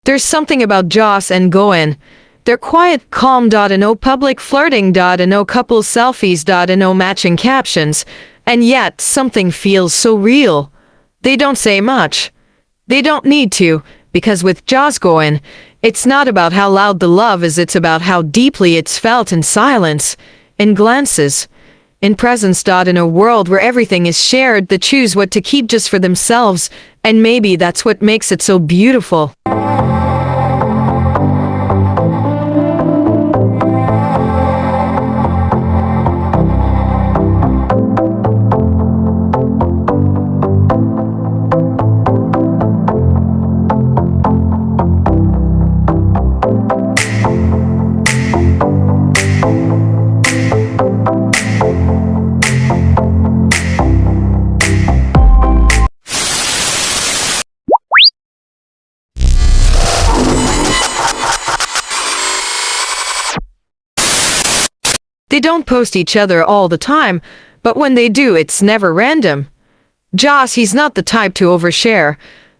There's something about Joss and Gawin. They're quiet, calm, no public flirting, no couple selfies, no matching captions, and yet something feels so real. They don't say much. They don't need to, because with jossgawin, it's not about how loud the love is, it's about how deeply it's felt in silence, in glances, in presence. In a world where everything is shared, they choose what to keep just for themselves, and maybe that's what makes it so beautiful. They don't post each other all the time, but when they do, it's never random. Joss, he's not the type to overshare,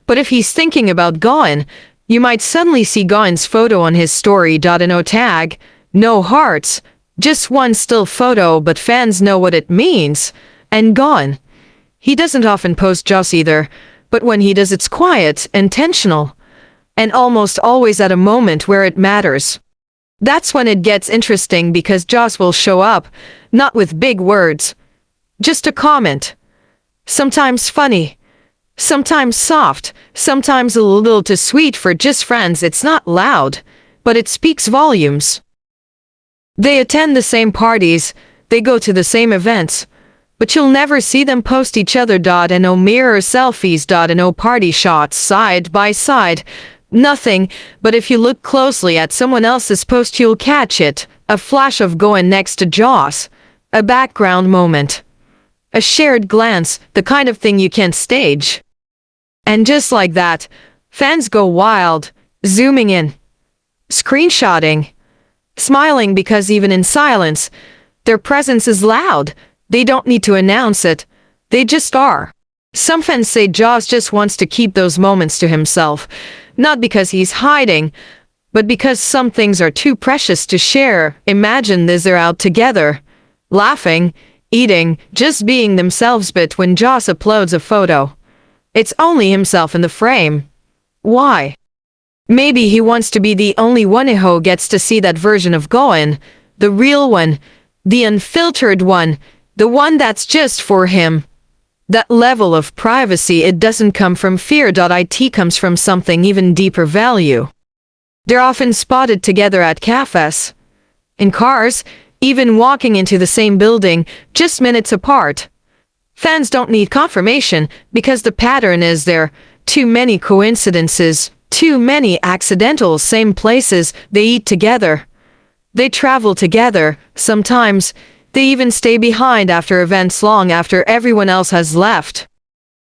but if he's thinking about Gawin, you might suddenly see Gawin's photo on his story. No tag, no hearts, just one still photo, but fans know what it means. And Gawin, he doesn't often post Joss either, but when he does, it's quiet, intentional, and almost always at a moment where it matters. That's when it gets interesting, because Joss will show up, not with big words, just a comment. Sometimes funny, sometimes soft, sometimes a little too sweet for just friends. It's not loud, but it speaks volumes. They attend the same parties, they go to the same events, but you'll never see them post each other. No mirror selfies, no party shots side by side. Nothing, but if you look closely at someone else's post, you'll catch it. A flash of Gawin next to Joss. A background moment. A shared glance, the kind of thing you can't stage. And just like that, fans go wild, zooming in, screenshotting, smiling, because even in silence, their presence is loud. They don't need to announce it. They just are. Some fans say Joss just wants to keep those moments to himself. Not because he's hiding, but because some things are too precious to share. Imagine this, they're out together, laughing, eating, just being themselves, but when Joss uploads a photo, it's only himself in the frame. Why? Maybe he wants to be the only one who gets to see that version of Gawin, the real one, the unfiltered one, the one that's just for him. That level of privacy, it doesn't come from fear. It comes from something even deeper: value. They're often spotted together at cafes, in cars, even walking into the same building, just minutes apart. Fans don't need confirmation, because the pattern is there. Too many coincidences, too many accidentals. Same places, they eat together. They travel together, sometimes. They even stay behind after events long after everyone else has left.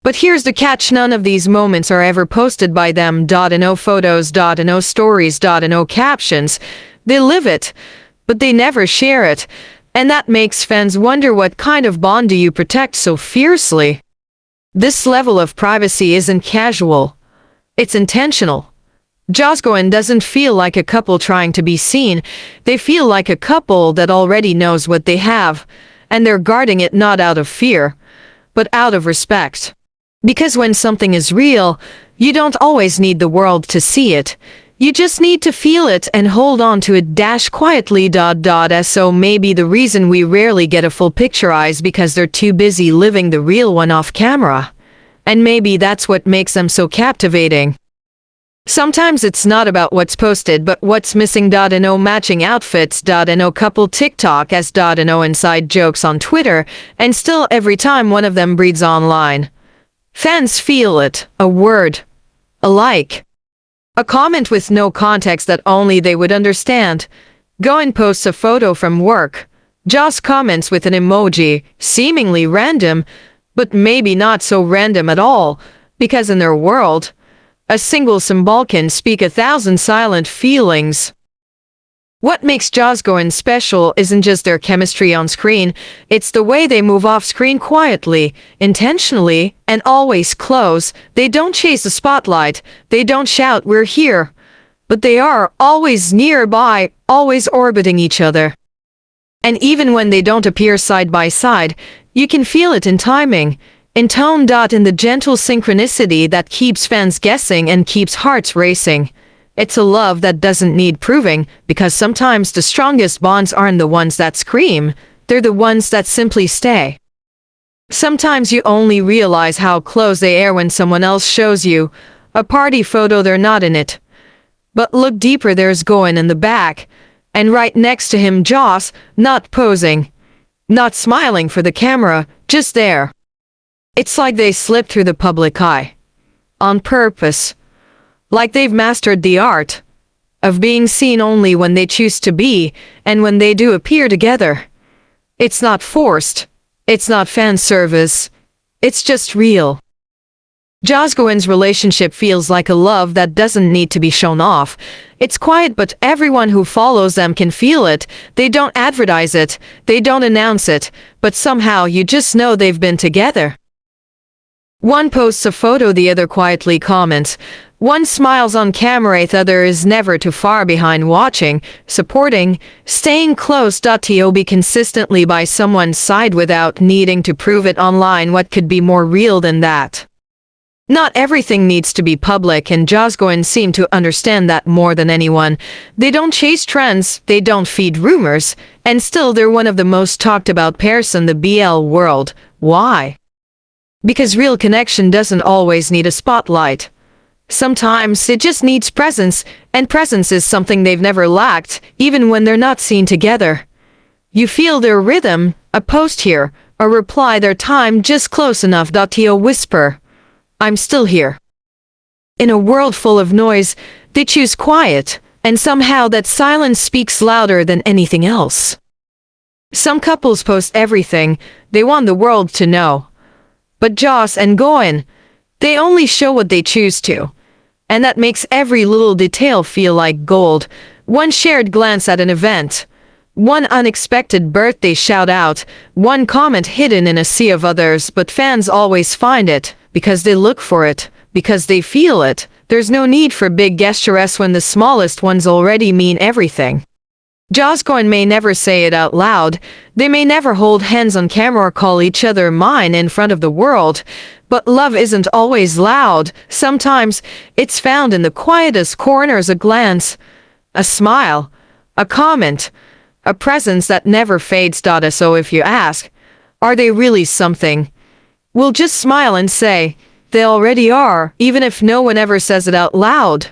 But here's the catch: none of these moments are ever posted by them. No photos, no stories, no captions. They live it, but they never share it. And that makes fans wonder, what kind of bond do you protect so fiercely? This level of privacy isn't casual. It's intentional. Jossgawin doesn't feel like a couple trying to be seen. They feel like a couple that already knows what they have, and they're guarding it, not out of fear, but out of respect. Because when something is real, you don't always need the world to see it. You just need to feel it and hold on to it quietly. So maybe the reason we rarely get a full picture is because they're too busy living the real one off camera. And maybe that's what makes them so captivating. Sometimes it's not about what's posted, but what's missing. No matching outfits, no couple TikTok as, no inside jokes on Twitter, and still every time one of them breathes online, fans feel it. A word, a like, a comment with no context that only they would understand. Gawin posts a photo from work. Joss comments with an emoji, seemingly random, but maybe not so random at all, because in their world, a single symbol can speak 1,000 silent feelings. What makes jossgawin special isn't just their chemistry on screen, it's the way they move off screen, quietly, intentionally, and always close. They don't chase the spotlight, they don't shout "we're here," but they are always nearby, always orbiting each other. And even when they don't appear side by side, you can feel it in timing, in tone. In the gentle synchronicity that keeps fans guessing and keeps hearts racing. It's a love that doesn't need proving, because sometimes the strongest bonds aren't the ones that scream, they're the ones that simply stay. Sometimes you only realize how close they are when someone else shows you a party photo, they're not in it. But look deeper, there's Gawin in the back, and right next to him Joss, not posing, not smiling for the camera, just there. It's like they slipped through the public eye. On purpose. Like they've mastered the art of being seen only when they choose to be, and when they do appear together. It's not forced. It's not fan service. It's just real. Jossgawin's relationship feels like a love that doesn't need to be shown off. It's quiet, but everyone who follows them can feel it. They don't advertise it. They don't announce it. But somehow you just know they've been together. One posts a photo, the other quietly comments. One smiles on camera, the other is never too far behind, watching, supporting, staying close. To be consistently by someone's side without needing to prove it online. What could be more real than that? Not everything needs to be public, and Jossgawin seem to understand that more than anyone. They don't chase trends, they don't feed rumors, and still they're one of the most talked about pairs in the BL world. Why? Because real connection doesn't always need a spotlight. Sometimes it just needs presence, and presence is something they've never lacked, even when they're not seen together. You feel their rhythm, a post here, a reply, their time just close enough. To whisper, I'm still here. In a world full of noise, they choose quiet, and somehow that silence speaks louder than anything else. Some couples post everything, they want the world to know. But Joss and Gawin, they only show what they choose to. And that makes every little detail feel like gold. One shared glance at an event, one unexpected birthday shout out, one comment hidden in a sea of others, but fans always find it, because they look for it, because they feel it. There's no need for big gestures when the smallest ones already mean everything. Jossgawin may never say it out loud, they may never hold hands on camera or call each other mine in front of the world, but love isn't always loud. Sometimes it's found in the quietest corners, a glance, a smile, a comment, a presence that never fades. So if you ask, are they really something? We'll just smile and say, they already are, even if no one ever says it out loud.